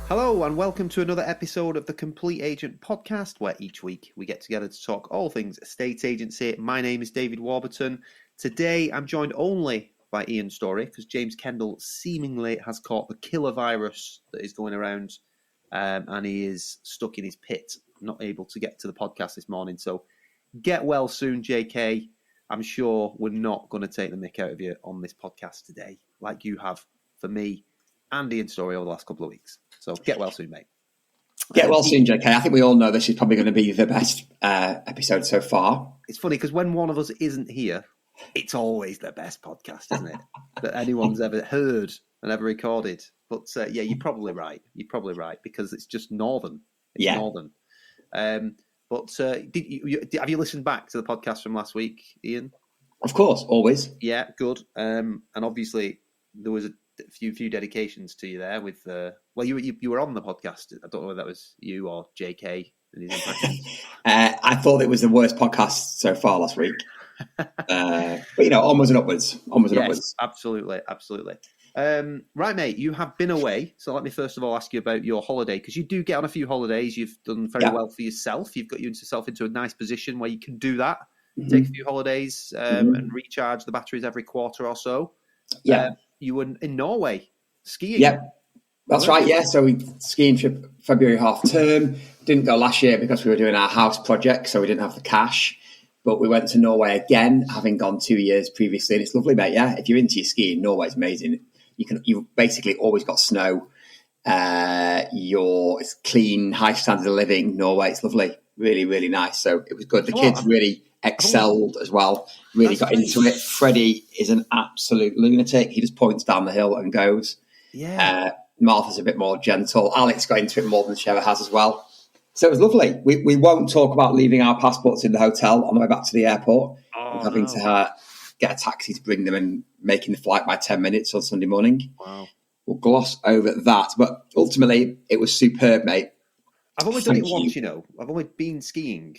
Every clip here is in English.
Hello and welcome to another episode of the Complete Agent podcast, where each week we get together to talk all things estate agency. My name is David Warburton. Today I'm joined only by Ian Storey because James Kendall seemingly has caught the killer virus that is going around and he is stuck in his pit, not able to get to the podcast this morning. So get well soon, JK. I'm sure we're not going to take the mick out of you on this podcast today, like you have for me and Ian Storey over the last couple of weeks. So get well soon, mate. Get well soon, JK. I think we all know this is probably going to be the best episode so far. It's funny because when one of us isn't here, it's always the best podcast, isn't it? That anyone's ever heard and ever recorded. But yeah, you're probably right. You're probably right because it's just northern. It's northern. But have you listened back to the podcast from last week, Ian? Of course, always. Yeah, good. And obviously there was a few dedications to you there with you were on the podcast. I don't know whether that was you or JK in his impressions. I thought it was the worst podcast so far last week. But you know, onwards and upwards. Upwards. Absolutely. Right, mate, you have been away. So let me first of all ask you about your holiday, because you do get on a few holidays. You've done very well for yourself. You've got yourself into a nice position where you can do that. Mm-hmm. Take a few holidays and recharge the batteries every quarter or so. Yeah. You were in Norway skiing. Yeah, that's right. Yeah, so we skiing for February half term. Didn't go last year because we were doing our house project, so we didn't have the cash. But we went to Norway again, having gone 2 years previously, and it's lovely, mate. Yeah, if you're into your skiing, Norway's amazing. You've basically always got snow. It's clean, high standard of living. Norway, it's lovely, really, really nice. So it was good. The kids really excelled as well. Really got into it. Freddie is an absolute lunatic. He just points down the hill and goes. Yeah. Martha's a bit more gentle. Alex got into it more than she ever has as well. So it was lovely. We won't talk about leaving our passports in the hotel on the way back to the airport. Having to get a taxi to bring them and making the flight by 10 minutes on Sunday morning. Wow. We'll gloss over that. But ultimately, it was superb, mate. I've only done it once, you know. I've only been skiing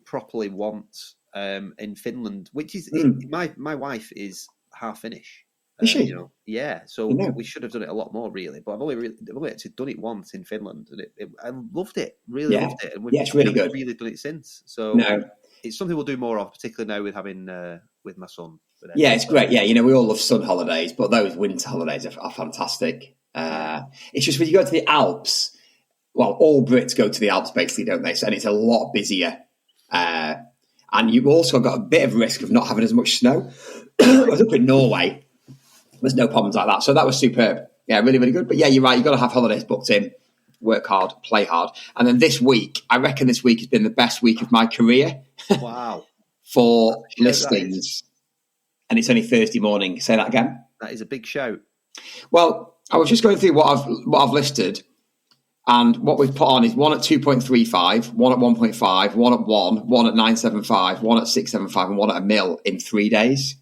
properly once in Finland, which is my wife is half Finnish. Is she? You know, yeah. So we should have done it a lot more, really. But I've only actually done it once in Finland, and I loved it. Really loved it. And it's really good. Really done it since. So it's something we'll do more of, particularly now with having with my son. Yeah, it's great. Yeah, you know, we all love sun holidays, but those winter holidays are fantastic. It's just when you go to the Alps. Well, all Brits go to the Alps, basically, don't they? So, and it's a lot busier. And you've also got a bit of risk of not having as much snow. I was up in Norway. There's no problems like that. So that was superb. Yeah, really, really good. But yeah, you're right. You've got to have holidays booked in. Work hard, play hard. And then this week, I reckon this week has been the best week of my career. Wow. For listings. And it's only Thursday morning. Say that again. That is a big shout. Well, I was just going through what I've listed. And what we've put on is one at 2.35, one at 1.5, one at 1 at 9.75, one at 6.75, and one at $1 million in 3 days.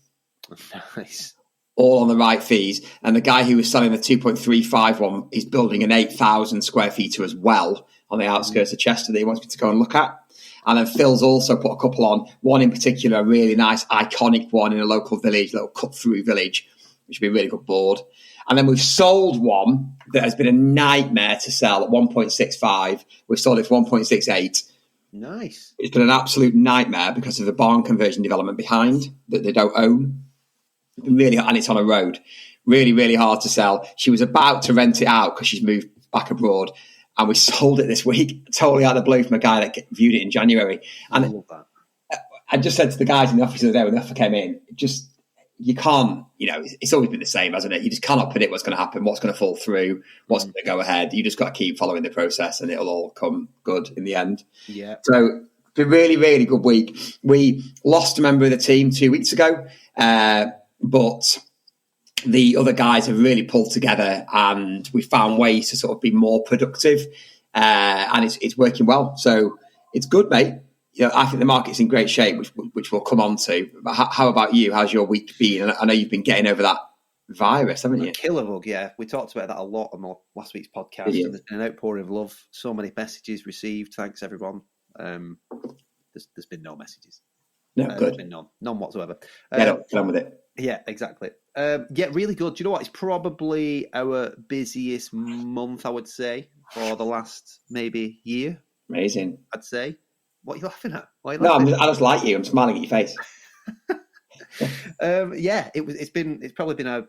Nice. All on the right fees. And the guy who was selling the 2.35 one is building an 8,000 square feet as well on the outskirts of Chester that he wants me to go and look at. And then Phil's also put a couple on. One in particular, a really nice, iconic one in a local village, little cut-through village, which would be a really good board. And then we've sold one that has been a nightmare to sell at 1.65. We've sold it for 1.68. Nice. It's been an absolute nightmare because of the barn conversion development behind that they don't own. It's been really, and it's on a road. Really, really hard to sell. She was about to rent it out because she's moved back abroad. And we sold it this week, totally out of the blue from a guy that viewed it in January. And I love that. I just said to the guys in the office the other day when the offer came in, you can't, you know, it's always been the same, hasn't it? You just cannot predict what's going to happen, what's going to fall through, what's going to go ahead. You just got to keep following the process and it'll all come good in the end. Yeah. So it's been a really, really good week. We lost a member of the team 2 weeks ago, but the other guys have really pulled together and we found ways to sort of be more productive and it's working well. So it's good, mate. You know, I think the market's in great shape, which we'll come on to. But how about you? How's your week been? And I know you've been getting over that virus, haven't you? Killer bug, yeah. We talked about that a lot on last week's podcast. Yeah. And there's been an outpouring of love. So many messages received. Thanks, everyone. There's been no messages. No, good. There's been none whatsoever. Get on with it. Yeah, exactly. Yeah, really good. Do you know what? It's probably our busiest month, I would say, for the last maybe year. Amazing. I'd say. What are you laughing at? Why are you No, laughing? I just like you. I'm smiling at your face. Yeah, it's probably been our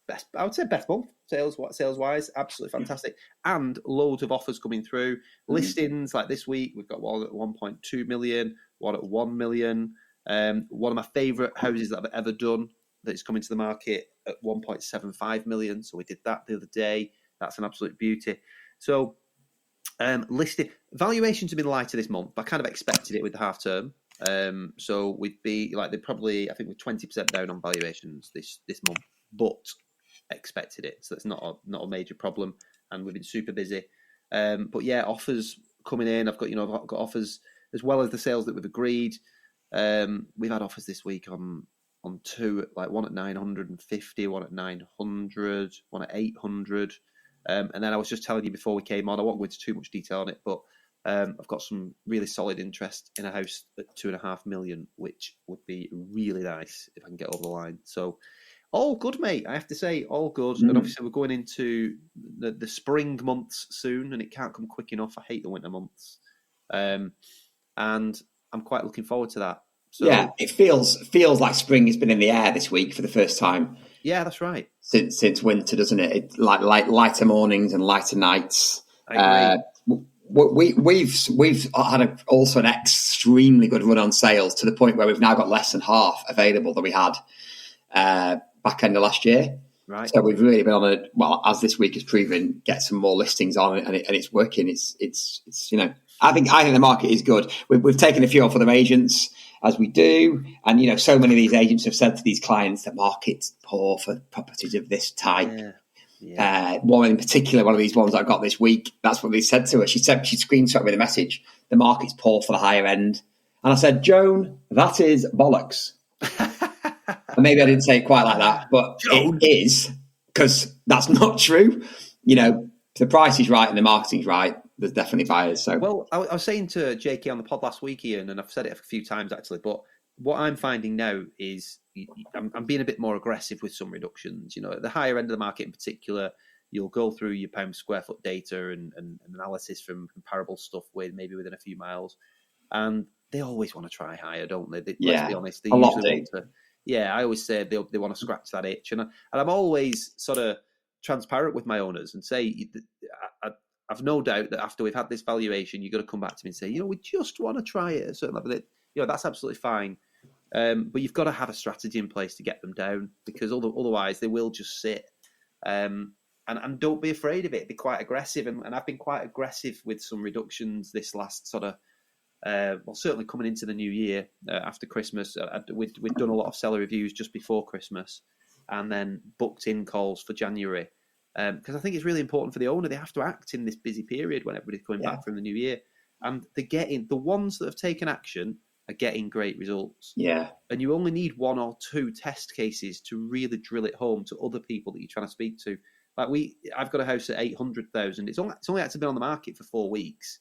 best. I would say best month sales wise. Absolutely fantastic, and loads of offers coming through. Listings like this week, we've got one at 1.2 million, one at 1 million. One of my favourite houses that I've ever done that's coming to the market at 1.75 million. So we did that the other day. That's an absolute beauty. So listing valuations have been lighter this month, but I kind of expected it with the half term. So we'd be like, I think we're 20% down on valuations this month, but expected it. So it's not a major problem, and we've been super busy. But yeah, offers coming in. I've got offers as well as the sales that we've agreed. We've had offers this week on two, like one at 950, one at 900, one at 800. And then I was just telling you before we came on, I won't go into too much detail on it, but I've got some really solid interest in a house at 2.5 million, which would be really nice if I can get over the line. So all good, mate. I have to say, all good. And obviously we're going into the spring months soon, and it can't come quick enough. I hate the winter months. And I'm quite looking forward to that. So, yeah, it feels like spring has been in the air this week for the first time. Yeah, that's right. Since winter, doesn't it? It's like lighter mornings and lighter nights. I agree. We've had also an extremely good run on sales to the point where we've now got less than half available than we had back end of last year. Right. So we've really been on as this week has proven, get some more listings on, and it's working. It's I think the market is good. We've taken a few off other agents, as we do, and so many of these agents have said to these clients the market's poor for properties of this type. Yeah. One in particular, one of these ones that I got this week, that's what they said to her. She screenshot me the message. The market's poor for the higher end, and I said, Joan, that is bollocks. And maybe I didn't say it quite like that, but Joan. It is, because that's not true. If the price is right and the marketing's right, there's definitely buyers. So, well, I was saying to JK on the pod last week, Ian, and I've said it a few times actually, but what I'm finding now is I'm being a bit more aggressive with some reductions. At the higher end of the market in particular, you'll go through your pound square foot data and analysis from comparable stuff within a few miles, and they always want to try higher, don't they? Let's be honest, they usually want to. Yeah, I always say they want to scratch that itch, and I'm always sort of transparent with my owners and say, I've no doubt that after we've had this valuation, you're going to come back to me and say, we just want to try it at a certain level. That's absolutely fine, but you've got to have a strategy in place to get them down, because otherwise they will just sit. And don't be afraid of it. Be quite aggressive, and I've been quite aggressive with some reductions this last sort of. Certainly coming into the new year after Christmas, we'd done a lot of seller reviews just before Christmas, and then booked in calls for January, because I think it's really important for the owner. They have to act in this busy period when everybody's coming back from the new year, and the ones that have taken action are getting great results. Yeah, and you only need one or two test cases to really drill it home to other people that you're trying to speak to. Like I've got a house at 800,000. It's only actually been on the market for 4 weeks.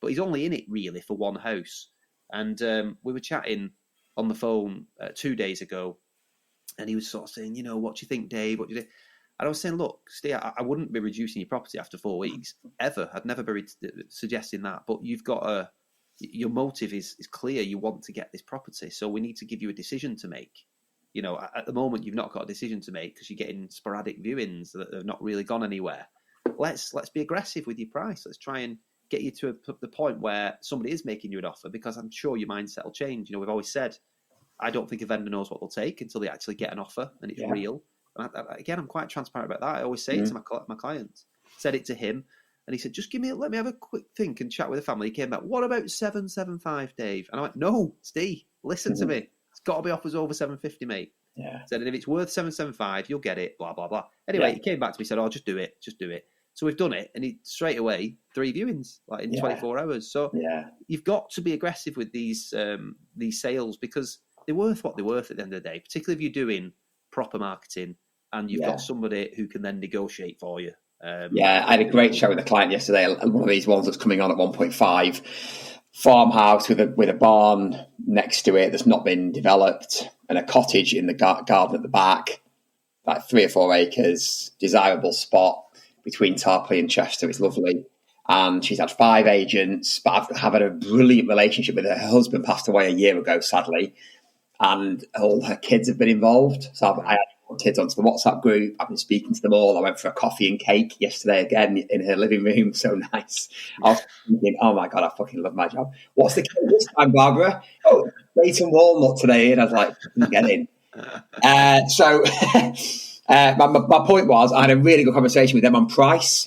But he's only in it really for one house. And we were chatting on the phone 2 days ago, and he was sort of saying, what do you think, Dave? What do you think? And I was saying, look, Steve, I wouldn't be reducing your property after 4 weeks, ever. I'd never be suggesting that. But you've got your motive is clear. You want to get this property. So we need to give you a decision to make. At the moment, you've not got a decision to make because you're getting sporadic viewings that have not really gone anywhere. Let's be aggressive with your price. Let's try and get you to the point where somebody is making you an offer, because I'm sure your mindset will change. We've always said, I don't think a vendor knows what they'll take until they actually get an offer and it's real. And again, I'm quite transparent about that. I always say it to my clients. Said it to him, and he said, just let me have a quick think and chat with the family. He came back, what about 775, Dave? And I went, no, Steve, listen to me. It's got to be offers over 750, mate. Yeah. Said, and if it's worth 775, you'll get it, blah, blah, blah. Anyway, he came back to me and said, oh, just do it. So we've done it, and straight away 3 viewings, like in 24 hours. So you've got to be aggressive with these sales, because they're worth what they're worth at the end of the day, particularly if you're doing proper marketing and you've got somebody who can then negotiate for you. I had a great chat with a client yesterday, one of these ones that's coming on at 1.5, farmhouse with a barn next to it that's not been developed, and a cottage in the garden at the back. like 3 or 4 acres, desirable spot between Tarpley and Chester. It's lovely. And she's had 5 agents, but I've had a brilliant relationship with her. Her husband passed away a year ago, sadly, and all her kids have been involved. So I had kids onto the WhatsApp group. I've been speaking to them all. I went for a coffee and cake yesterday again in her living room. So nice. I was thinking, oh my God, I fucking love my job. What's the cake this time, Barbara? Oh, bacon walnut today. And I was like, get in. So my point was, I had a really good conversation with them on price,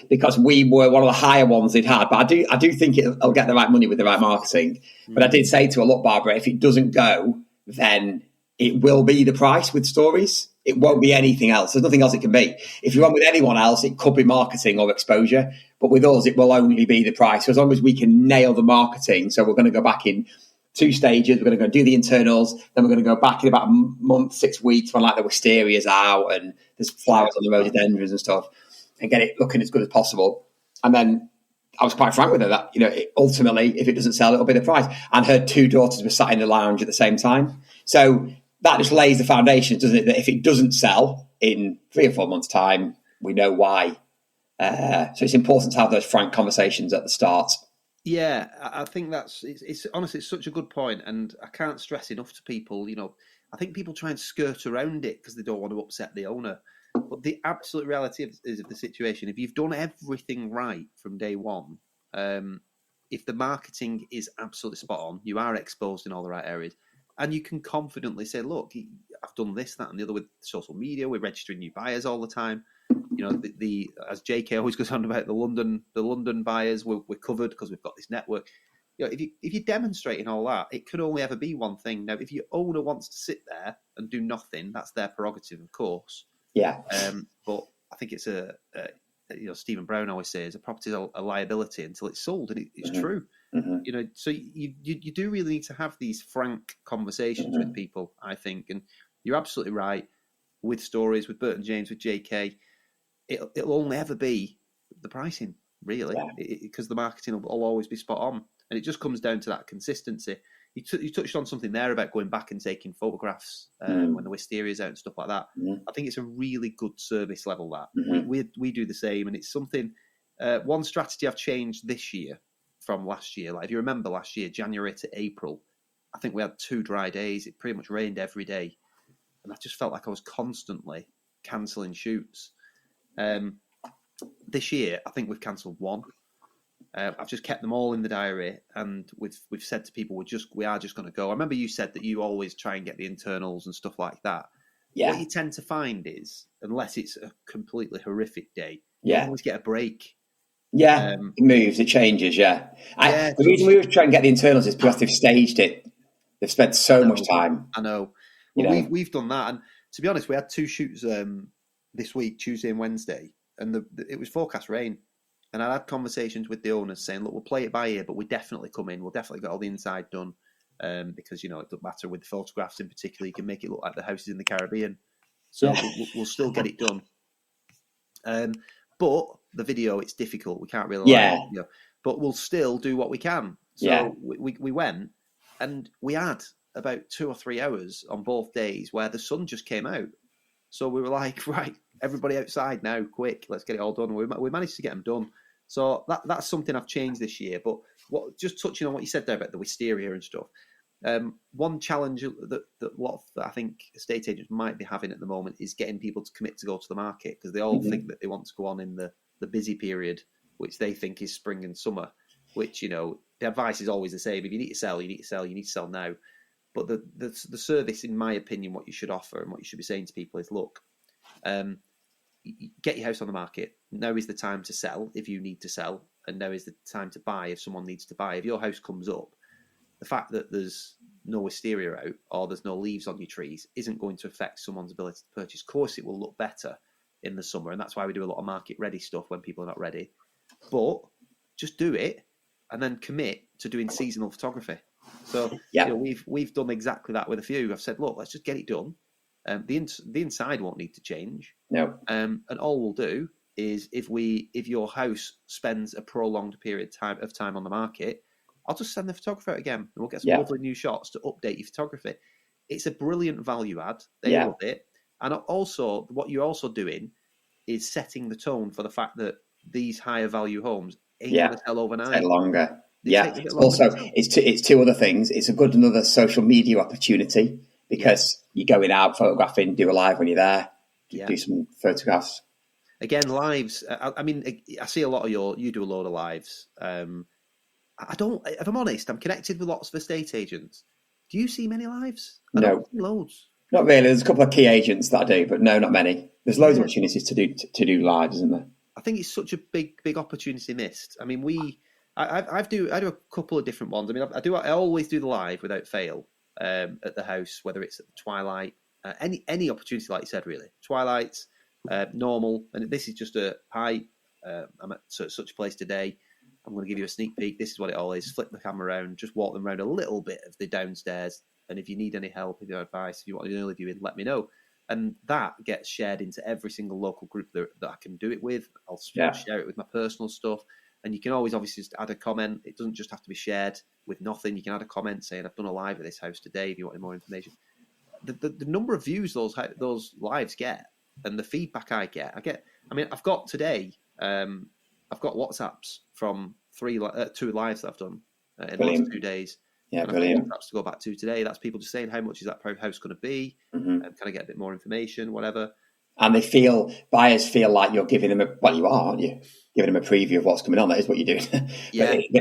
because we were one of the higher ones they'd had. But I do think it'll get the right money with the right marketing. But I did say to her, look, Barbara, if it doesn't go, then it will be the price with Stories. It won't be anything else. There's nothing else it can be. If you want with anyone else, it could be marketing or exposure. But with us, it will only be the price. So as long as we can nail the marketing, so we're going to go back in 2 stages. We're going to go do the internals. Then we're going to go back in about a month, 6 weeks when like the wisteria's out and there's flowers on the rhododendrons and stuff, and get it looking as good as possible. And then I was quite frank with her that, ultimately, if it doesn't sell, it'll be the price. And her 2 daughters were sat in the lounge at the same time. So that just lays the foundation, doesn't it? That if it doesn't sell in 3 or 4 months' time, we know why. So it's important to have those frank conversations at the start. Yeah, I think it's honestly, it's such a good point, and I can't stress enough to people, I think people try and skirt around it because they don't want to upset the owner. But the absolute reality of the situation, if you've done everything right from day one, if the marketing is absolutely spot on, you are exposed in all the right areas, and you can confidently say, look, I've done this, that, and the other with social media, we're registering new buyers all the time. As JK always goes on about the London buyers, we're covered because we've got this network. If you're demonstrating all that, it can only ever be one thing. Now, if your owner wants to sit there and do nothing, that's their prerogative, of course. Yeah. But I think it's Stephen Brown always says a property is a liability until it's sold, and it's true. Mm-hmm. So you do really need to have these frank conversations with people, I think, and you're absolutely right with Stories, with Burton James, with JK. It'll only ever be the pricing, really, because the marketing will always be spot on, and it just comes down to that consistency. You touched on something there about going back and taking photographs when the wisteria's out and stuff like that. I think it's a really good service level that we do the same, and it's something. One strategy I've changed this year from last year. Like if you remember last year, January to April, I think we had 2 dry days. It pretty much rained every day, and I just felt like I was constantly cancelling shoots. This year, I think we've cancelled 1. I've just kept them all in the diary, and we've said to people we are just going to go. I remember you said that you always try and get the internals and stuff like that. Yeah. What you tend to find is, unless it's a completely horrific day, you always get a break. Yeah, it moves, it changes. The reason we were trying to get the internals is because they've staged it. They've spent so much time. I know. Well, we've done that, and to be honest, we had 2 shoots this week, Tuesday and Wednesday, and it was forecast rain. And I had conversations with the owners saying, look, we'll play it by ear, but we definitely come in. We'll definitely get all the inside done because, it doesn't matter with the photographs in particular. You can make it look like the house is in the Caribbean. So we'll still get it done. But the video, it's difficult. We can't really but we'll still do what we can. So we went, and we had about 2 or 3 hours on both days where the sun just came out. So we were like, right, everybody outside now, quick, let's get it all done. We managed to get them done. So that's something I've changed this year. But just touching on what you said there about the wisteria and stuff, one challenge that I think estate agents might be having at the moment is getting people to commit to go to the market, because they all think that they want to go on in the busy period, which they think is spring and summer, which, the advice is always the same. If you need to sell, you need to sell. You need to sell now. But the service, in my opinion, what you should offer and what you should be saying to people is, look, get your house on the market. Now is the time to sell if you need to sell, and now is the time to buy if someone needs to buy. If your house comes up, the fact that there's no wisteria out or there's no leaves on your trees isn't going to affect someone's ability to purchase. Of course, it will look better in the summer, and that's why we do a lot of market-ready stuff when people are not ready. But just do it and then commit to doing seasonal photography. So we've done exactly that with a few. I've said, look, let's just get it done. The inside won't need to change. No. And all we'll do is if your house spends a prolonged period of time on the market, I'll just send the photographer out again, and we'll get some lovely new shots to update your photography. It's a brilliant value add. They love it. And also, what you're also doing is setting the tone for the fact that these higher value homes ain't going to sell overnight. Take longer. They yeah. take a bit longer Also, to sell. it's two other things. It's a good another social media opportunity because you're going out photographing, do a live when you're there, do some photographs. Again, lives. I mean, I see a lot of you do a load of lives. I don't. If I'm honest, I'm connected with lots of estate agents. Do you see many lives? I don't see loads. Not really. There's a couple of key agents that I do, but no, not many. There's loads of opportunities to do live, isn't there? I think it's such a big opportunity missed. I mean, I do a couple of different ones. I mean, I always do the live without fail at the house, whether it's at the twilight, any opportunity, like you said, really. Twilights, normal, and this is just hi. I'm at such a place today. I'm going to give you a sneak peek. This is what it all is. Flip the camera around, just walk them around a little bit of the downstairs. And if you need any help, if you have advice, if you want an early viewing, let me know. And that gets shared into every single local group that I can do it with. I'll share it with my personal stuff. And you can always obviously just add a comment. It doesn't just have to be shared with nothing. You can add a comment saying, I've done a live at this house today if you want any more information. The number of views those lives get and the feedback I mean, I've got today, I've got WhatsApps from 2 lives that I've done in the last 2 days. Yeah, and brilliant. I've got WhatsApps to go back to today. That's people just saying, how much is that house going to be? And can I get a bit more information, whatever. And buyers feel like you're giving them you are, aren't you? Giving them a preview of what's coming on. That is what you're doing.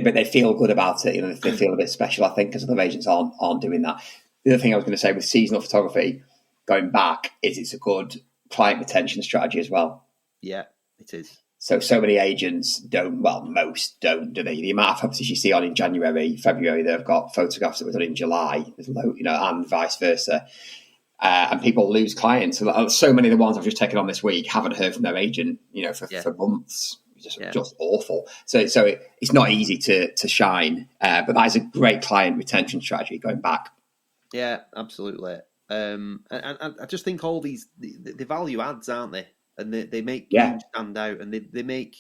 but they feel good about it. You know, they feel a bit special, I think, because other agents aren't doing that. The other thing I was going to say with seasonal photography, going back, is it's a good client retention strategy as well. Yeah, it is. So many agents most don't, do they? The amount of properties you see on in January, February, they've got photographs that were done in July, and vice versa. And people lose clients. So many of the ones I've just taken on this week haven't heard from their agent, for months. Just awful. So it's not easy to shine, but that is a great client retention strategy going back. Yeah, absolutely. And I just think all these the value adds, aren't they? And they make you stand out, and they make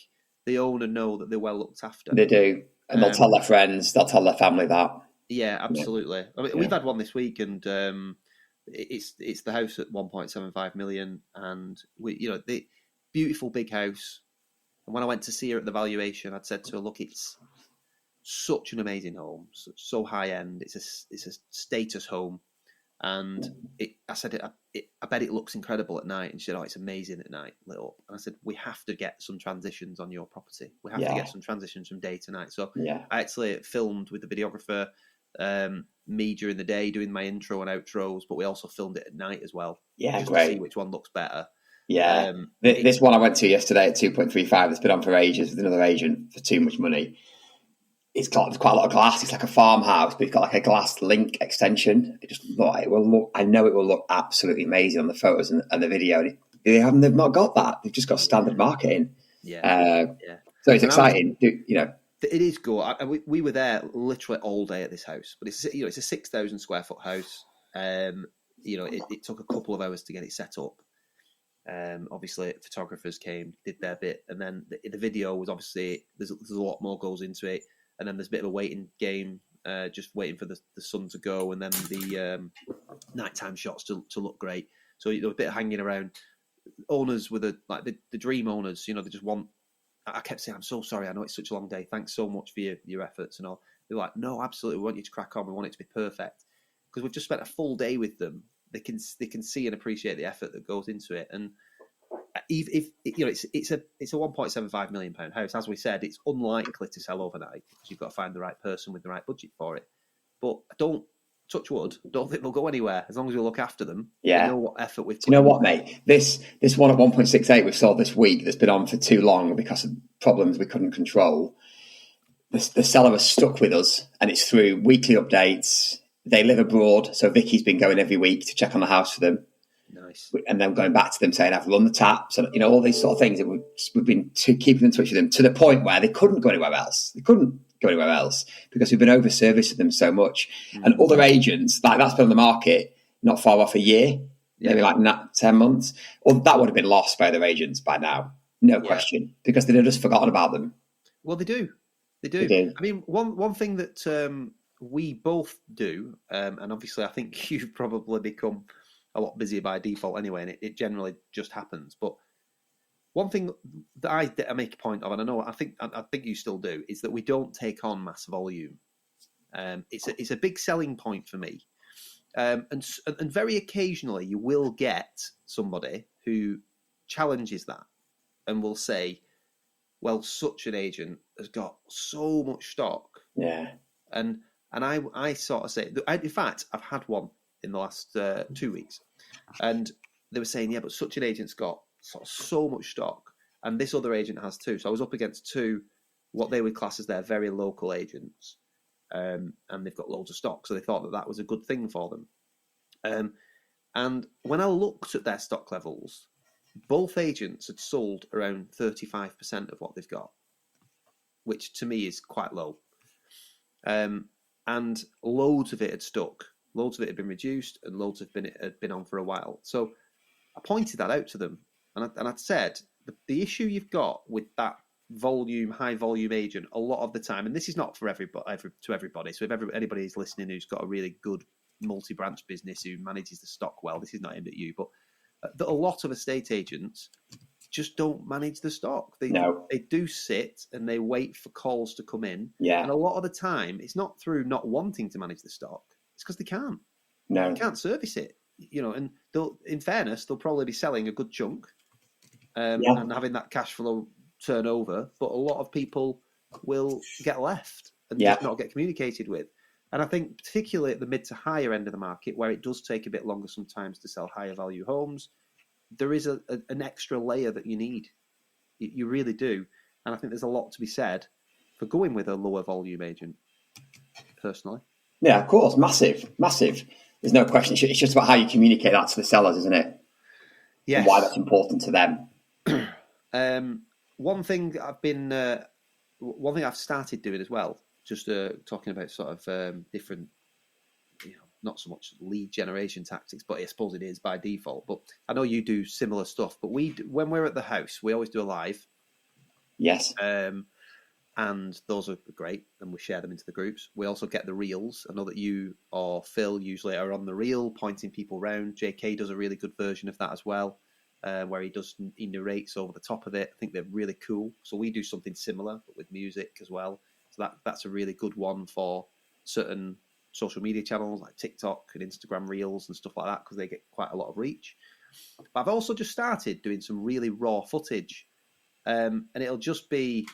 the owner know that they're well looked after. They do, and they'll tell their friends, they'll tell their family that. Yeah, absolutely. I mean, we've had one this week, and it's the house at 1.75 million, and the beautiful big house. And when I went to see her at the valuation, I'd said to her, "Look, it's such an amazing home, so high end. It's a status home." And I said, I bet it looks incredible at night. And she said, "Oh, it's amazing at night, lit up." And I said, "We have to get some transitions on your property. We have to get some transitions from day to night." So I actually filmed with the videographer, me during the day doing my intro and outros, but we also filmed it at night as well. Yeah, just great. to see which one looks better. Yeah. This one I went to yesterday at 2.35, that's been on for ages with another agent for too much money. It's got quite a lot of glass. It's like a farmhouse, but it's got like a glass link extension. I know it will look absolutely amazing on the photos and the video. They've not got that. They've just got standard marketing. So it's exciting. It is good. We were there literally all day at this house, but it's a 6,000 square foot house. It took a couple of hours to get it set up. Obviously, photographers came, did their bit, and then the video was obviously there's a lot more goes into it. And then there's a bit of a waiting game, just waiting for the sun to go, and then the nighttime shots to look great. So there was a bit of hanging around. Owners were the dream owners. They just want. I kept saying, "I'm so sorry. I know it's such a long day. Thanks so much for your efforts and all." They're like, "No, absolutely. We want you to crack on. We want it to be perfect." Because we've just spent a full day with them. They can see and appreciate the effort that goes into it. And if it's a 1.75 million pound house, as we said, it's unlikely to sell overnight because you've got to find the right person with the right budget for it. But don't touch wood. Don't think they'll go anywhere as long as we look after them. Yeah, we know what effort we've. Do you know what, mate? This one at 1.68 we've sold this week that's been on for too long because of problems we couldn't control. The seller has stuck with us, and it's through weekly updates. They live abroad, so Vicky's been going every week to check on the house for them. Nice. And then going back to them saying, "I've run the taps," and all these sort of things that we've been keeping in touch with them to the point where they couldn't go anywhere else. Because we've been over servicing them so much. And other agents, that's been on the market not far off a year, maybe 10 months. Or that would have been lost by other agents by now, no question, because they'd have just forgotten about them. Well, they do. I mean, one thing that we both do, and obviously I think you've probably become a lot busier by default anyway, and it generally just happens. But one thing that I make a point of, and I think you still do, is that we don't take on mass volume. It's a big selling point for me. And very occasionally you will get somebody who challenges that and will say, well, such an agent has got so much stock. Yeah. And I sort of say, in fact, I've had one in the last 2 weeks, and they were saying, yeah, but such an agent's got sort of so much stock, and this other agent has too. So I was up against two, what they would class as their very local agents, and they've got loads of stock. So they thought that was a good thing for them. And when I looked at their stock levels, both agents had sold around 35% of what they've got, which to me is quite low. And loads of it had stuck. Loads of it had been reduced, and loads had been on for a while. So I pointed that out to them, and I'd said the issue you've got with that high volume agent a lot of the time, and this is not for everybody. So if anybody is listening who's got a really good multi-branch business who manages the stock well, this is not aimed at you, but a lot of estate agents just don't manage the stock. They do sit and they wait for calls to come in. Yeah. And a lot of the time, it's not through not wanting to manage the stock. It's because they can't. No. They can't service it. And in fairness, they'll probably be selling a good chunk and having that cash flow turnover. But a lot of people will get left and just not get communicated with. And I think particularly at the mid to higher end of the market, where it does take a bit longer sometimes to sell higher value homes, there is an extra layer that you need. You really do. And I think there's a lot to be said for going with a lower volume agent, personally. Yeah, of course. Massive. There's no question. It's just about how you communicate that to the sellers, isn't it? Yes. And why that's important to them. One thing I've started doing as well, just talking about sort of different, not so much lead generation tactics, but I suppose it is by default. But I know you do similar stuff. But when we're at the house, we always do a live. Yes. And those are great, and we share them into the groups. We also get the reels. I know that you or Phil usually are on the reel, pointing people around. JK does a really good version of that as well, where he narrates over the top of it. I think they're really cool. So we do something similar, but with music as well. So that's a really good one for certain social media channels like TikTok and Instagram Reels and stuff like that, because they get quite a lot of reach. But I've also just started doing some really raw footage, and it'll just be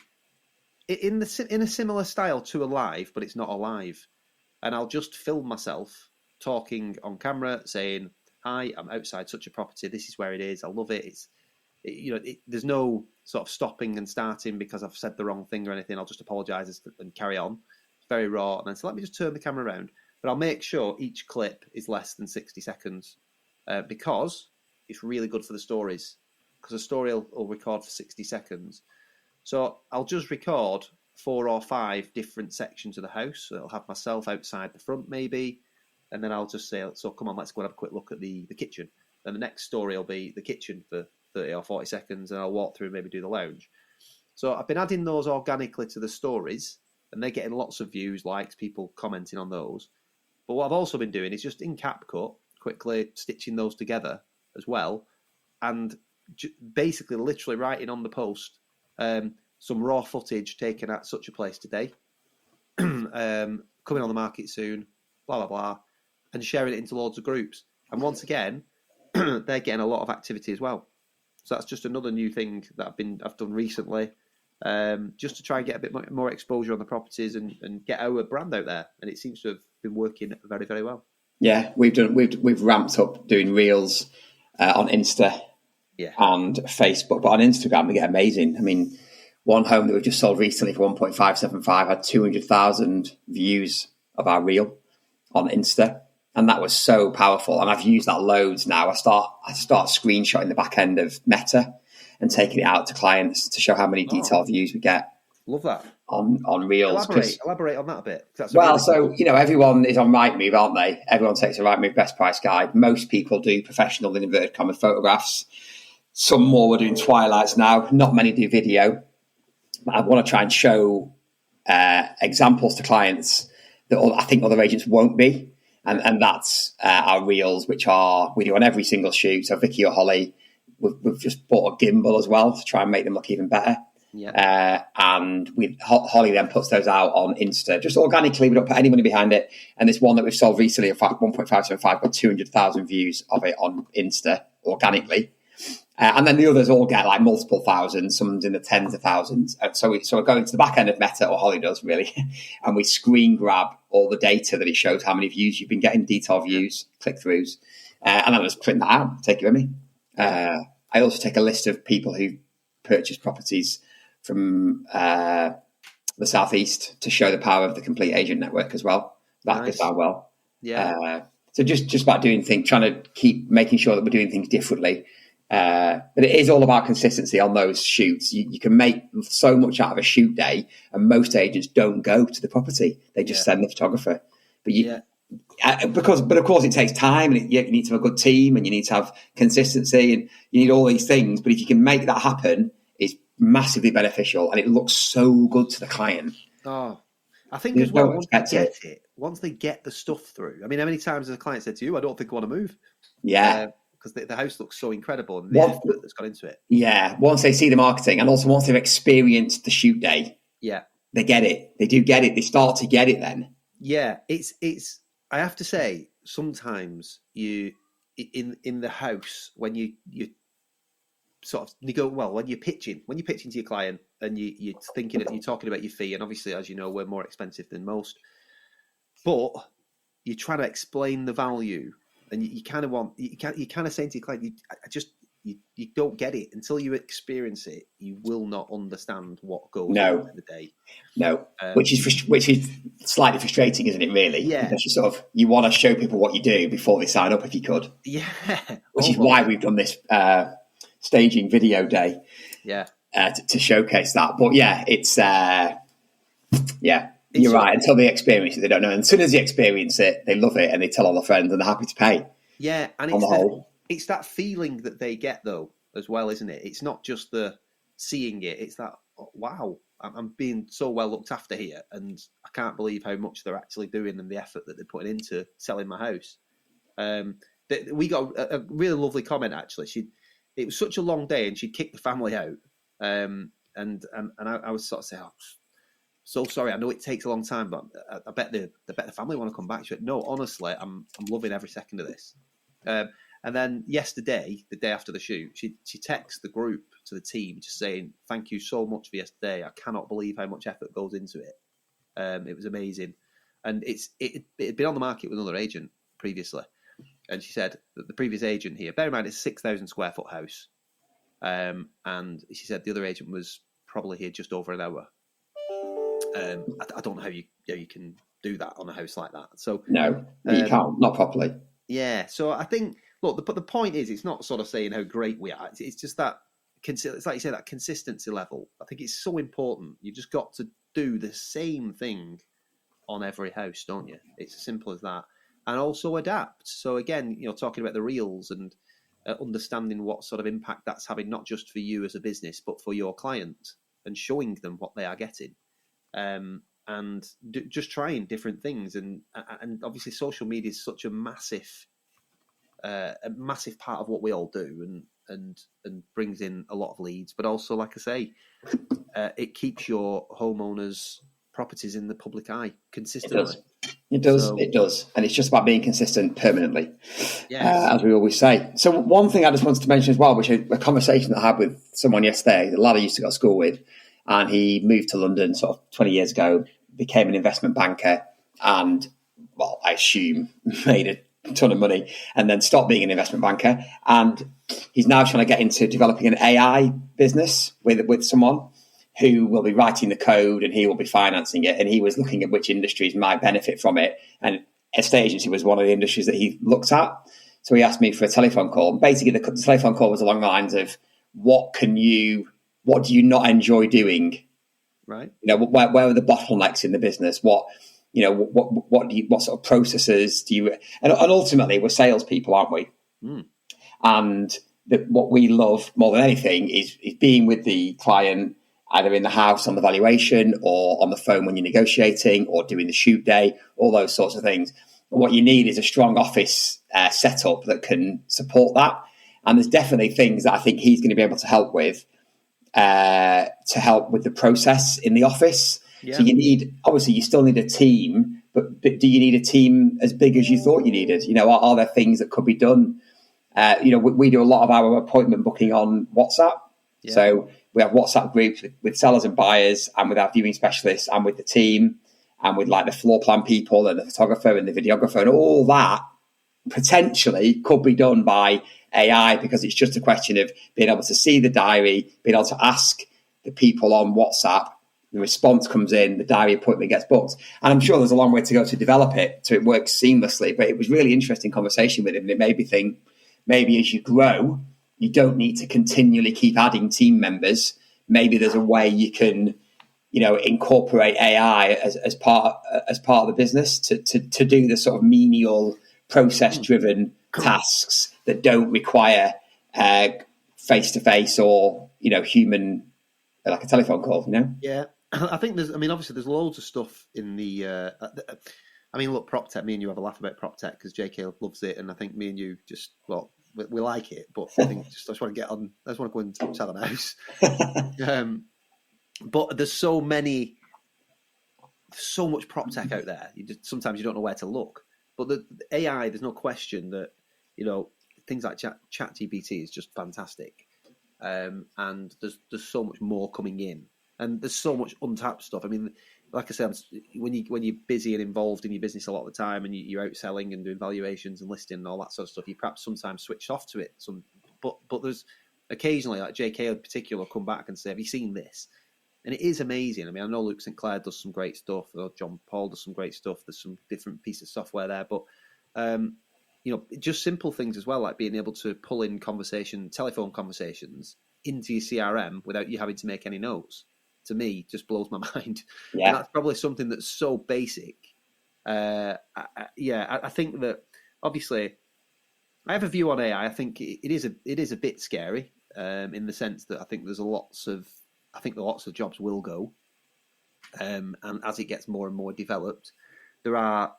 in a similar style to a live, but it's not a live. And I'll just film myself talking on camera, saying, "Hi, I'm outside such a property. This is where it is. I love it. There's no sort of stopping and starting because I've said the wrong thing or anything. I'll just apologise and carry on. It's very raw. And then so let me just turn the camera around. But I'll make sure each clip is less than 60 seconds because it's really good for the stories. Because a story will record for 60 seconds. So I'll just record 4 or 5 different sections of the house. So I'll have myself outside the front maybe. And then I'll just say, so come on, let's go and have a quick look at the kitchen. And the next story will be the kitchen for 30 or 40 seconds. And I'll walk through and maybe do the lounge. So I've been adding those organically to the stories. And they're getting lots of views, likes, people commenting on those. But what I've also been doing is just in CapCut, quickly stitching those together as well. And basically literally writing on the post some raw footage taken at such a place today, coming on the market soon, blah, blah, blah, and sharing it into loads of groups. And once again, they're getting a lot of activity as well. So that's just another new thing that I've done recently, just to try and get a bit more exposure on the properties and get our brand out there. And it seems to have been working very, very well. Yeah, we've ramped up doing reels on Insta and Facebook, but on Instagram we get amazing. I mean, one home that we've just sold recently for 1.575 had 200,000 views of our reel on Insta, and that was so powerful. And I've used that loads now. I start screenshotting the back end of Meta and taking it out to clients to show how many detailed views we get. Love that. On reels. Elaborate on that a bit. Everyone is on Rightmove, aren't they? Everyone takes a Rightmove best price guide. Most people do professional in inverted comma photographs. Some more are doing twilights now. Not many do video. I want to try and show examples to clients that I think other agents won't be. And that's our reels, which we do on every single shoot. So Vicky or Holly, we've just bought a gimbal as well to try and make them look even better. Yeah. And Holly then puts those out on Insta, just organically. We don't put any money behind it. And this one that we've sold recently, in fact, 1.575, got 200,000 views of it on Insta organically. And then the others all get like multiple thousands, some's in the tens of thousands. And so we're going to the back end of Meta, or Holly does really, and we screen grab all the data that it shows how many views you've been getting, detailed views, click-throughs. And I just print that out, take it with me. I also take a list of people who purchase properties from the Southeast to show the power of the complete agent network as well. That goes down well. Yeah. So just about doing things, trying to keep making sure that we're doing things differently. But it is all about consistency on those shoots. You can make so much out of a shoot day, and most agents don't go to the property. They just send the photographer. But of course it takes time, and you need to have a good team, and you need to have consistency, and you need all these things. But if you can make that happen, it's massively beneficial, and it looks so good to the client. Oh, I think as well, once they get the stuff through. I mean, how many times has a client said to you, I don't think I want to move? Yeah. Because the house looks so incredible, and the effort that's gone into it. Yeah, once they see the marketing, and also once they've experienced the shoot day, they get it. They do get it. They start to get it then. Yeah, it's. I have to say, sometimes you in the house when you sort of when you're pitching to your client, and you're talking about your fee, and obviously, as you know, we're more expensive than most, but you're trying to explain the value. And you kind of saying to your client, you don't get it until you experience it. You will not understand what goes on in the day. No, which is slightly frustrating, isn't it? Really, because you want to show people what you do before they sign up, if you could. Yeah, which is why we've done this staging video day. Yeah, to showcase that. But it's You're right. Until they experience it, they don't know. And as soon as they experience it, they love it, and they tell all their friends, and they're happy to pay. Yeah, and it's that feeling that they get, though, as well, isn't it? It's not just the seeing it. It's that, wow, I'm being so well looked after here, and I can't believe how much they're actually doing and the effort that they're putting into selling my house. We got a really lovely comment, actually. It was such a long day, and she'd kicked the family out. And I was sort of saying, so sorry, I know it takes a long time, but I bet the family want to come back to it. No, honestly, I'm loving every second of this. And then yesterday, the day after the shoot, she texted the group to the team just saying, thank you so much for yesterday. I cannot believe how much effort goes into it. It was amazing. And it had been on the market with another agent previously. And she said that the previous agent here, bear in mind, it's a 6,000 square foot house. And she said the other agent was probably here just over an hour. I don't know how you can do that on a house like that. So no, you can't, not properly. Yeah, so I think but the point is, it's not sort of saying how great we are. It's just that it's like you say, that consistency level. I think it's so important. You've just got to do the same thing on every house, don't you? It's as simple as that, and also adapt. So again, talking about the reels and understanding what sort of impact that's having, not just for you as a business, but for your client, and showing them what they are getting. And just trying different things, and obviously social media is such a massive part of what we all do, and brings in a lot of leads. But also, like I say, it keeps your homeowners' properties in the public eye consistently. It does, and it's just about being consistent permanently, as we always say. So one thing I just wanted to mention as well, which is a conversation that I had with someone yesterday, the lad I used to go to school with. And he moved to London sort of 20 years ago, became an investment banker, and, well, I assume made a ton of money, and then stopped being an investment banker. And he's now trying to get into developing an AI business with someone who will be writing the code, and he will be financing it. And he was looking at which industries might benefit from it. And estate agency was one of the industries that he looked at. So he asked me for a telephone call. And basically, the telephone call was along the lines of, what do you not enjoy doing? Right. Where are the bottlenecks in the business? What sort of processes do you? And ultimately, we're salespeople, aren't we? Mm. And what we love more than anything is being with the client, either in the house on the valuation, or on the phone when you're negotiating, or doing the shoot day, all those sorts of things. What you need is a strong office setup that can support that. And there's definitely things that I think he's going to be able to help with the process in the office. Yeah. So you still need a team, but do you need a team as big as you thought you needed? Are there things that could be done? We do a lot of our appointment booking on WhatsApp. Yeah. So we have WhatsApp groups with sellers and buyers, and with our viewing specialists, and with the team, and with like the floor plan people and the photographer and the videographer, and all that potentially could be done by AI, because it's just a question of being able to see the diary, being able to ask the people on WhatsApp, the response comes in, the diary appointment gets booked. And I'm sure there's a long way to go to develop it so it works seamlessly, but it was really interesting conversation with him, and it made me think maybe as you grow, you don't need to continually keep adding team members. Maybe there's a way you can, incorporate AI as part of the business to do the sort of menial process-driven tasks that don't require face-to-face or human, like a telephone call. Yeah, I think obviously there's loads of stuff in the. Look, prop tech. Me and you have a laugh about prop tech because JK loves it, and I think me and you we like it, but I think I just want to get on. I just want to go and sell an house. But there's so much prop tech out there. Sometimes you don't know where to look. But the AI, there's no question that things like ChatGPT is just fantastic, and there's so much more coming in, and there's so much untapped stuff. I mean, like I said, when you're busy and involved in your business a lot of the time, and you're out selling and doing valuations and listing and all that sort of stuff, you perhaps sometimes switch off to it. But there's occasionally, like JK in particular, come back and say, "Have you seen this?" And it is amazing. I mean, I know Luke St. Clair does some great stuff, or John Paul does some great stuff. There's some different pieces of software there, but just simple things as well, like being able to pull in telephone conversations into your CRM without you having to make any notes. To me, just blows my mind. Yeah. And that's probably something that's so basic. I think that obviously I have a view on AI. I think it is a bit scary in the sense that I think there's lots of jobs will go, and as it gets more and more developed, there are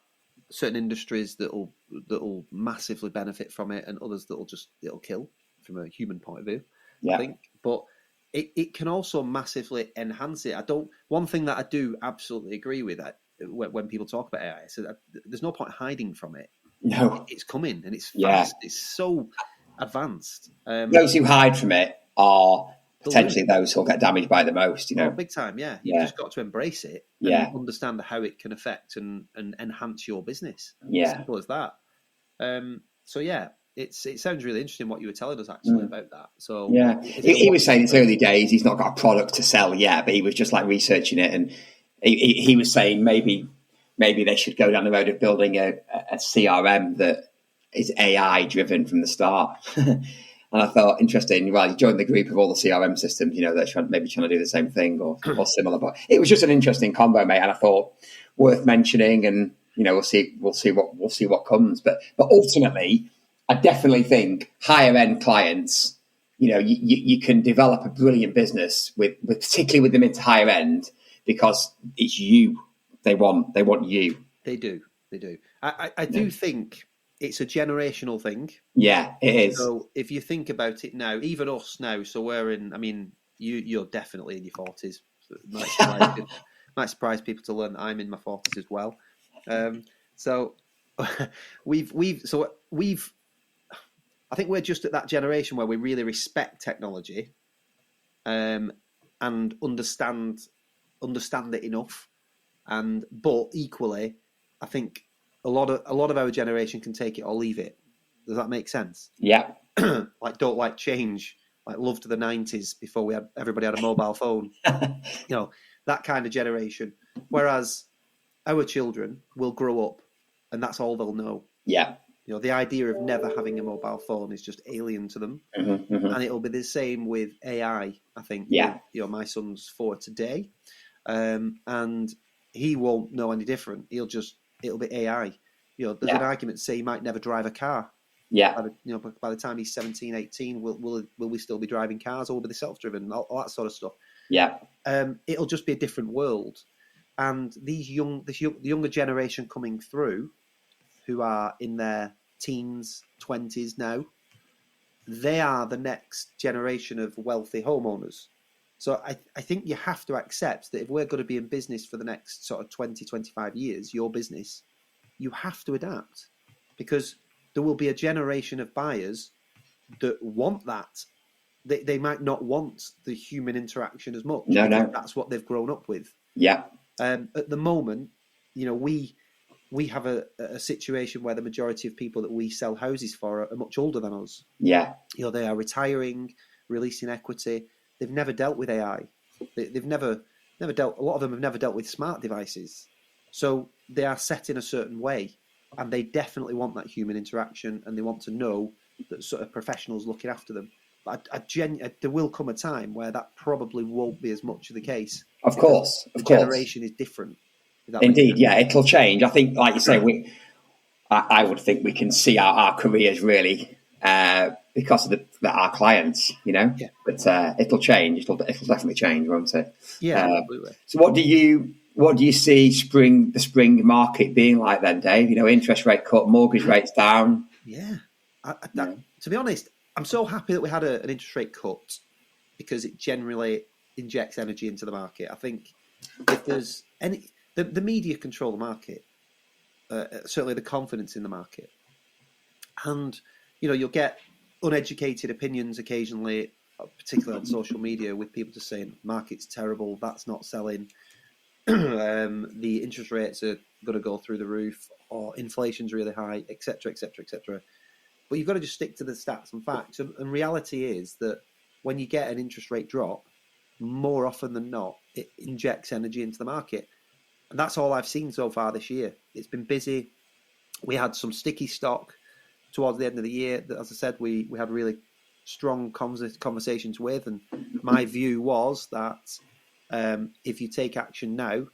certain industries that'll massively benefit from it, and others it'll kill from a human point of view. Yeah. I think, but it can also massively enhance it. One thing that I do absolutely agree with when people talk about AI, so that there's no point hiding from it. No, it's coming and it's fast. Yeah. It's so advanced. Those who hide from it are potentially those who'll get damaged by it the most, big time, yeah. You've just got to embrace it and understand how it can affect and enhance your business. Yeah. Simple as that. It sounds really interesting what you were telling us actually about that. So yeah, he was saying it's early days. He's not got a product to sell yet, but he was just like researching it, and he was saying maybe they should go down the road of building a CRM that is AI driven from the start. And I thought, interesting, well, you joined the group of all the CRM systems, they're trying to do the same thing or similar. But it was just an interesting combo, mate. And I thought worth mentioning, and we'll see what comes. But ultimately, I definitely think higher end clients, you can develop a brilliant business with particularly with the mid to higher end, because it's you. They want you. They do. I do think it's a generational thing. Yeah, it is. So if you think about it now, even us now, so we're in, you're definitely in your 40s. Might surprise people to learn that I'm in my 40s as well. So we've I think we're just at that generation where we really respect technology and understand it enough. But equally, I think a lot of our generation can take it or leave it. Does that make sense? Yeah. Don't like change. Loved the 90s before everybody had a mobile phone. That kind of generation. Whereas our children will grow up and that's all they'll know. Yeah. The idea of never having a mobile phone is just alien to them. Mm-hmm, mm-hmm. And it'll be the same with AI, I think. Yeah. My son's 4 today. And he won't know any different. It'll be AI. There's an argument to say he might never drive a car. Yeah. By the time he's 17, 18, will we still be driving cars, or will be the self-driven, all that sort of stuff? Yeah. It'll just be a different world. And the younger generation coming through, who are in their teens, 20s now, they are the next generation of wealthy homeowners. So I think you have to accept that if we're going to be in business for the next sort of 20, 25 years, your business, you have to adapt, because there will be a generation of buyers that want that. They might not want the human interaction as much. No. That's what they've grown up with. Yeah. At the moment, we have a situation where the majority of people that we sell houses for are much older than us. Yeah. They are retiring, releasing equity. They've never dealt with AI. They've never dealt. A lot of them have never dealt with smart devices. So they are set in a certain way, and they definitely want that human interaction, and they want to know that sort of professionals looking after them. But there will come a time where that probably won't be as much of the case. Of course. The generation is different. Indeed, yeah, it'll change. I think, like you say, I would think we can see our careers really because of our clients, Yeah. But it'll change. It'll definitely change, won't it? Yeah, absolutely. So, what do you see the spring market being like then, Dave? Interest rate cut, mortgage rates down. Yeah, to be honest, I'm so happy that we had an interest rate cut, because it generally injects energy into the market. I think if there's the media control the market, certainly the confidence in the market, and you'll get uneducated opinions occasionally, particularly on social media, with people just saying market's terrible, that's not selling, the interest rates are going to go through the roof, or inflation's really high, etc., etc., etc. But you've got to just stick to the stats and facts. And reality is that when you get an interest rate drop, more often than not, it injects energy into the market. And that's all I've seen so far this year. It's been busy. We had some sticky stock towards the end of the year that, as I said, we had really strong conversations with. And my view was that if you take action now,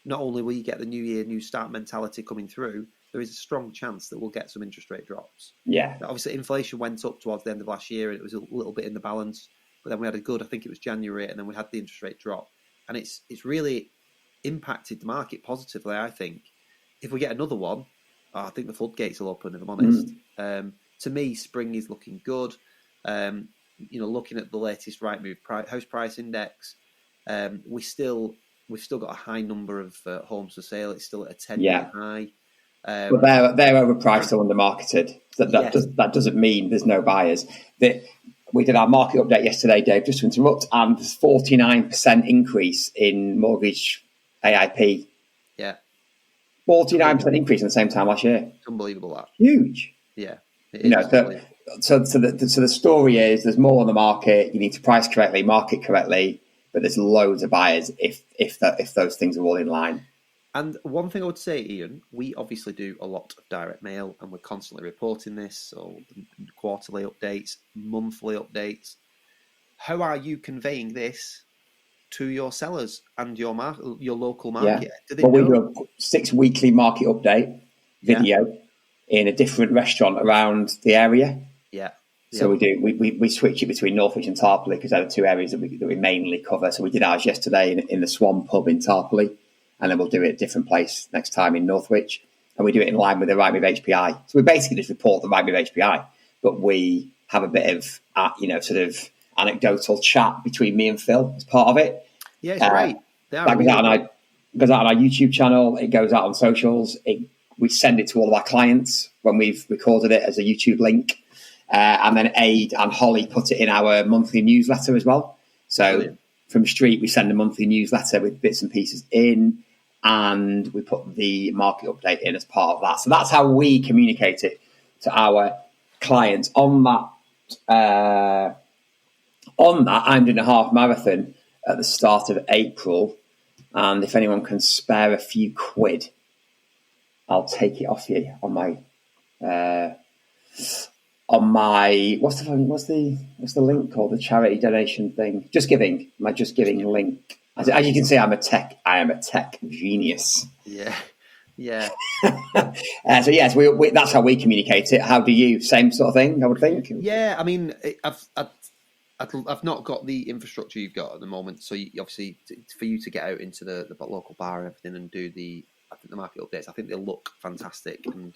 not only will you get the new year, new start mentality coming through, there is a strong chance that we'll get some interest rate drops. Yeah. Obviously, inflation went up towards the end of last year, and it was a little bit in the balance. But then we had I think it was January, and then we had the interest rate drop. And it's really impacted the market positively, I think. If we get another one, I think the floodgates will open, if I'm honest. To me, spring is looking good. Looking at the latest Rightmove house price index, we've still got a high number of homes for sale. It's still at a 10-year high. But they're overpriced or undermarketed. That doesn't mean there's no buyers. We did our market update yesterday, Dave, just to interrupt, and there's 49% increase in mortgage AIP. Yeah. 49% increase in the same time last year. It's unbelievable, that. Huge. Yeah. So the story is there's more on the market. You need to price correctly, market correctly, but there's loads of buyers if those things are all in line. And one thing I would say, Ian, we obviously do a lot of direct mail, and we're constantly reporting this, so quarterly updates, monthly updates. How are you conveying this to your sellers and your local market? Yeah. We do a 6 weekly market update video in a different restaurant around the area. Yeah. So we switch it between Northwich and Tarpley, because they're the two areas that we mainly cover. So we did ours yesterday in the Swan pub in Tarpley, and then we'll do it at a different place next time in Northwich. And we do it in line with the Rightmove HPI. So we basically just report the Rightmove HPI, but we have a bit of, sort of anecdotal chat between me and Phil as part of it. Yeah, it's great. That goes out on our YouTube channel. It goes out on socials. We send it to all of our clients when we've recorded it as a YouTube link. And then Aid and Holly put it in our monthly newsletter as well. So Brilliant. From Street, we send a monthly newsletter with bits and pieces in, and we put the market update in as part of that. So that's how we communicate it to our clients. On that, I'm doing a half marathon at the start of April, and if anyone can spare a few quid, I'll take it off you on my what's the link called, the charity donation thing? Just Giving, my Just Giving link. As you can see, I am a tech genius. Yeah. So yes, we that's how we communicate it. How do you? Same sort of thing, I would think. Yeah, I mean, I've not got the infrastructure you've got at the moment. So obviously, for you to get out into the local bar and everything and do the I think the market updates, I think they look fantastic. And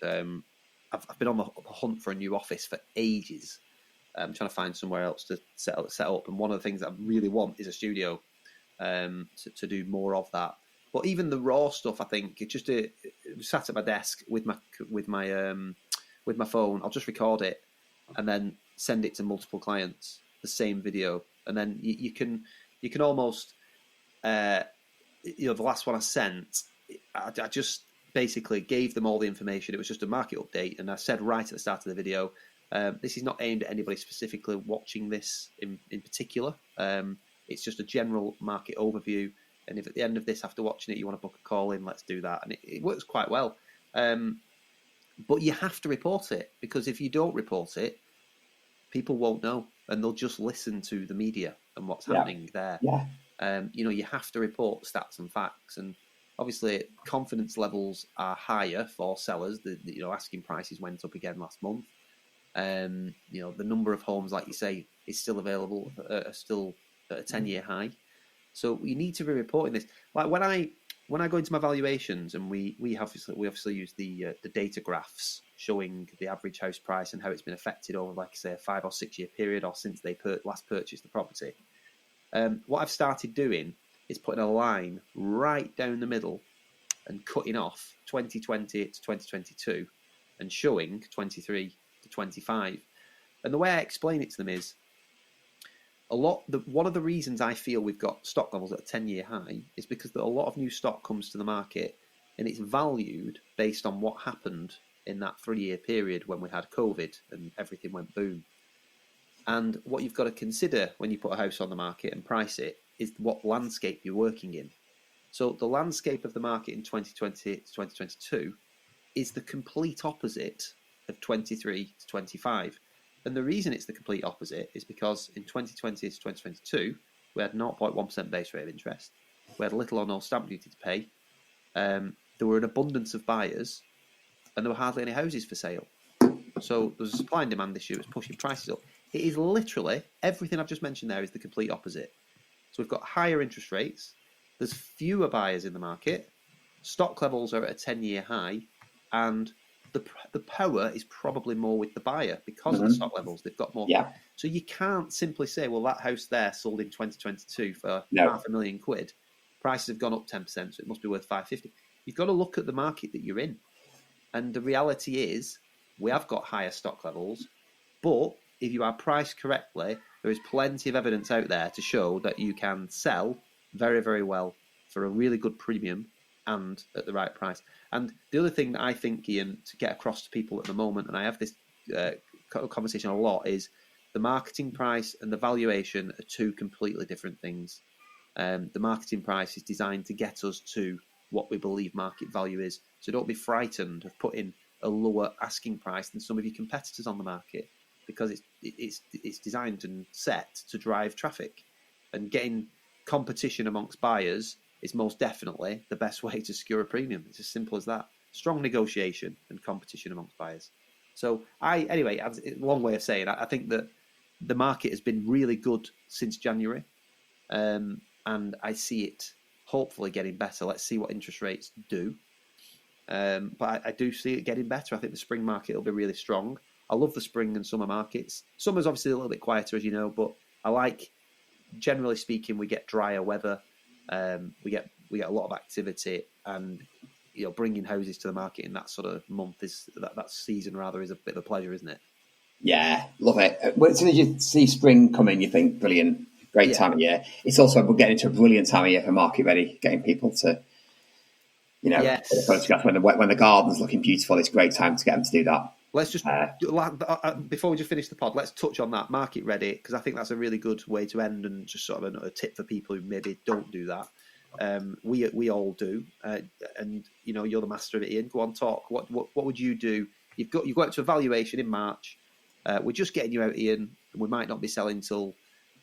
I've been on the hunt for a new office for ages. I'm trying to find somewhere else to set up. And one of the things that I really want is a studio to do more of that. But even the raw stuff, I think, just sat at my desk with my phone. I'll just record it and then send it to multiple clients, the same video, and then you can almost, the last one I sent, I just basically gave them all the information. It was just a market update, and I said right at the start of the video, this is not aimed at anybody specifically watching this in particular. It's just a general market overview. And if at the end of this, after watching it, you want to book a call in, let's do that. And it works quite well. But you have to report it, because if you don't report it, people won't know, and they'll just listen to the media and what's happening there. Yeah. You have to report stats and facts. And obviously, confidence levels are higher for sellers. The asking prices went up again last month. The number of homes, like you say, is still available, are still at a 10-year high. So you need to be reporting this. Like when I go into my valuations, and we obviously use the data graphs showing the average house price and how it's been affected over, like I say, a 5 or 6 year period, or since they last purchased the property. What I've started doing is putting a line right down the middle and cutting off 2020 to 2022 and showing 23 to 25. And the way I explain it to them is, one of the reasons I feel we've got stock levels at a 10-year high is because a lot of new stock comes to the market, and it's valued based on what happened in that 3-year period when we had COVID and everything went boom. And what you've got to consider when you put a house on the market and price it is what landscape you're working in. So the landscape of the market in 2020 to 2022 is the complete opposite of 23 to 25. And the reason it's the complete opposite is because in 2020 to 2022, we had 0.1% base rate of interest. We had little or no stamp duty to pay. There were an abundance of buyers, and there were hardly any houses for sale. So there was a supply and demand issue. It was pushing prices up. It is literally, everything I've just mentioned there is the complete opposite. So we've got higher interest rates. There's fewer buyers in the market. Stock levels are at a 10-year high, and the power is probably more with the buyer because of the stock levels. They've got more. Yeah. So you can't simply say, well, that house there sold in 2022 for £500,000. Prices have gone up 10%, so it must be worth 550. You've got to look at the market that you're in. And the reality is, we have got higher stock levels, but if you are priced correctly, there is plenty of evidence out there to show that you can sell very, very well for a really good premium and at the right price. And the other thing that I think, Ian, to get across to people at the moment, and I have this conversation a lot, is the marketing price and the valuation are two completely different things. The marketing price is designed to get us to what we believe market value is. So don't be frightened of putting a lower asking price than some of your competitors on the market, because it's designed and set to drive traffic. And getting competition amongst buyers is most definitely the best way to secure a premium. It's as simple as that. Strong negotiation and competition amongst buyers. So anyway, a long way of saying, I think that the market has been really good since January, and I see it hopefully getting better. Let's see what interest rates do. But I do see it getting better. I think the spring market will be really strong. I love the spring and summer markets. Summer's obviously a little bit quieter, as you know, but I like, generally speaking, we get drier weather. We get a lot of activity, and bringing houses to the market in that sort of month that season rather is a bit of a pleasure, isn't it? Yeah, love it. As soon as you see spring coming, you think brilliant, great time of year. It's also, we're getting to a brilliant time of year for market ready, getting people to photographs when the garden's looking beautiful. It's a great time to get them to do that. Let's just, before we just finish the pod, let's touch on that market ready, because I think that's a really good way to end, and just sort of a tip for people who maybe don't do that. We all do, and you're the master of it, Ian. Go on, talk. What would you do? You've got up to evaluation in March. We're just getting you out, Ian. We might not be selling till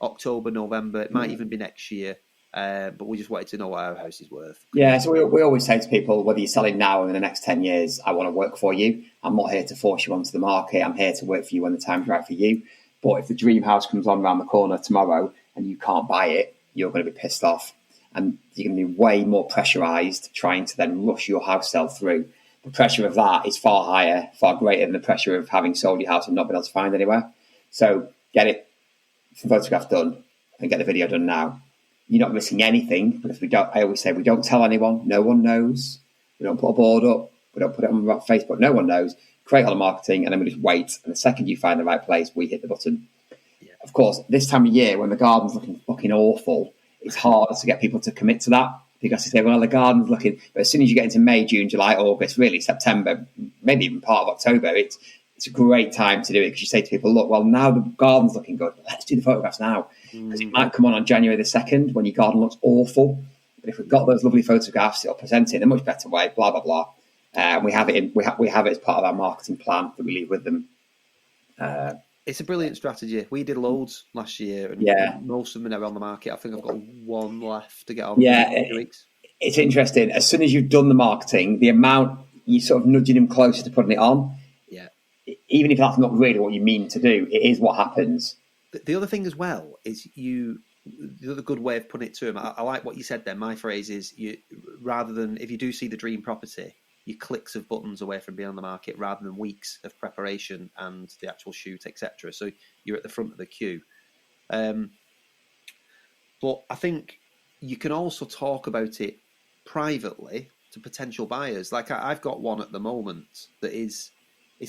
October, November. It might even be next year. But we just wanted to know what our house is worth. Yeah, so we always say to people, whether you're selling now or in the next 10 years, I want to work for you. I'm not here to force you onto the market. I'm here to work for you when the time's right for you. But if the dream house comes on around the corner tomorrow and you can't buy it, you're going to be pissed off. and you're going to be way more pressurised trying to then rush your house sale through. The pressure of that is far higher, far greater than the pressure of having sold your house and not been able to find anywhere. So get it, photograph done, and get the video done now. You're not missing anything, because I always say, we don't tell anyone. No one knows. We don't put a board up. We don't put it on Facebook. No one knows. Create all the marketing, and then we just wait. And the second you find the right place, we hit the button. Yeah. Of course, this time of year, when the garden's looking fucking awful, it's harder to get people to commit to that, because they say, well, the garden's looking... But as soon as you get into May, June, July, August, really September, maybe even part of October, it's a great time to do it, because you say to people, look, well, now the garden's looking good. Let's do the photographs now. Because it might come on January the 2nd when your garden looks awful. But if we've got those lovely photographs, it'll present it in a much better way, blah, blah, blah. And we have it we have it as part of our marketing plan that we leave with them. It's a brilliant strategy. We did loads last year, and most of them are on the market. I think I've got one left to get on. Yeah, it's interesting. As soon as you've done the marketing, the amount you sort of nudging them closer to putting it on. Yeah. Even if that's not really what you mean to do, it is what happens. The other thing as well is the other good way of putting it to him. I like what you said there. My phrase is, rather than, if you do see the dream property, you're clicks of buttons away from being on the market, rather than weeks of preparation and the actual shoot, etc. So you're at the front of the queue. But I think you can also talk about it privately to potential buyers. Like I've got one at the moment that it's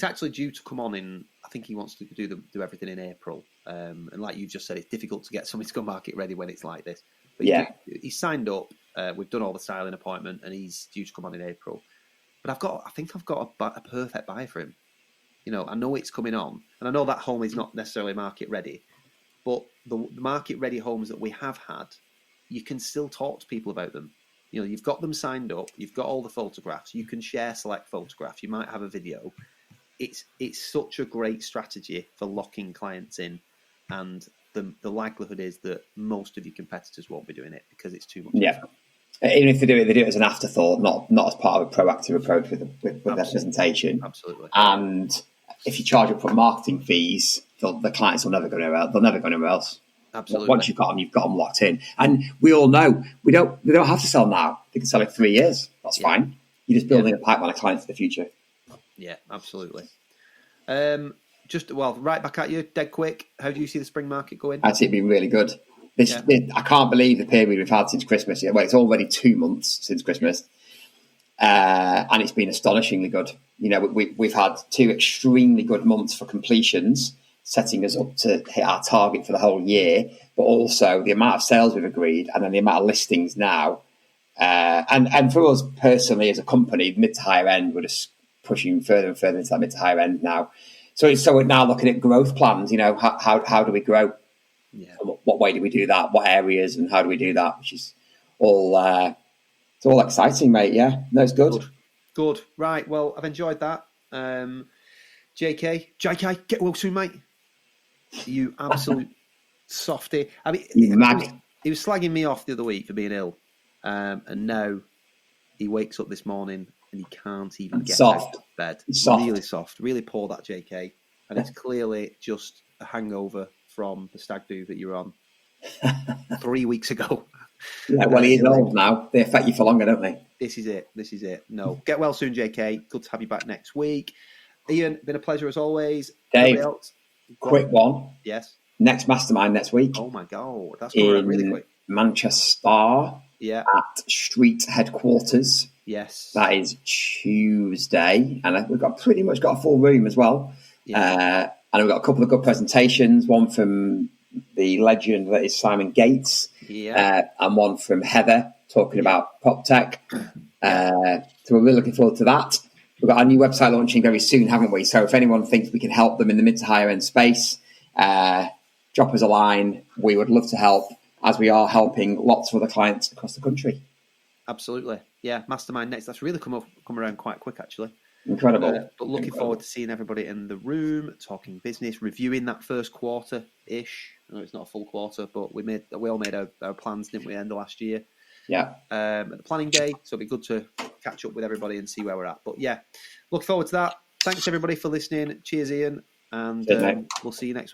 actually due to come on in. I think he wants to do everything in April. And like you just said, it's difficult to get something to go market ready when it's like this. But he's signed up. We've done all the styling appointment, and he's due to come on in April. But I think I've got a perfect buy for him. You know, I know it's coming on, and I know that home is not necessarily market ready, but the market ready homes that we have had, you can still talk to people about them. You know, you've got them signed up, you've got all the photographs, you can share select photographs, you might have a video. It's such a great strategy for locking clients in, and the likelihood is that most of your competitors won't be doing it because it's too much. Yeah. Even if they do it as an afterthought, not as part of a proactive approach with their presentation. Absolutely. And if you charge up for marketing fees, the clients will never go anywhere else. They'll never go anywhere else. Absolutely. Once you've got them locked in. And we all know they don't have to sell now. They can sell in 3 years. That's fine. You're just building a pipeline of clients for the future. Yeah, absolutely. Right back at you, dead quick. How do you see the spring market going? I'd say it'd be really good. I can't believe the period we've had since Christmas. Well, it's already 2 months since Christmas, and it's been astonishingly good. You know, we've had 2 extremely good months for completions, setting us up to hit our target for the whole year. But also the amount of sales we've agreed, and then the amount of listings now, and for us personally as a company, mid to higher end, we're just pushing further and further into that mid to higher end now. So we're now looking at growth plans. You know, how do we grow? Yeah. What way do we do that? What areas, and how do we do that? Which is all it's all exciting, mate. Yeah, no, it's good. Right, well, I've enjoyed that. JK, get well soon, mate. You absolute softy. I mean, you mad. He was slagging me off the other week for being ill, and now he wakes up this morning and he can't even get out of bed. Really soft, really poor, that JK, and it's clearly just a hangover from the stag do that you were on 3 weeks ago. Yeah, well, he is old now. They affect you for longer, don't they? This is it. No, get well soon, JK. Good to have you back next week. Ian, been a pleasure as always. Dave, quick one. Yes. Next mastermind next week. Oh my God, that's going around really quick. Manchester. Yeah. At Street Headquarters. Yes. That is Tuesday, and we've pretty much got a full room as well. Yeah. And we've got a couple of good presentations, one from the legend that is Simon Gates, and one from Heather talking about prop tech. So we're really looking forward to that. We've got our new website launching very soon, haven't we? So if anyone thinks we can help them in the mid to higher end space, drop us a line. We would love to help, as we are helping lots of other clients across the country. Absolutely. Yeah, mastermind next. That's really come around quite quick, actually. Incredible. But looking forward to seeing everybody in the room, talking business, reviewing that first quarter-ish. I know it's not a full quarter, but we all made our plans, didn't we, end of last year? Yeah. At the planning day, so it'll be good to catch up with everybody and see where we're at. But yeah, look forward to that. Thanks everybody for listening. Cheers, Ian, and we'll see you next week.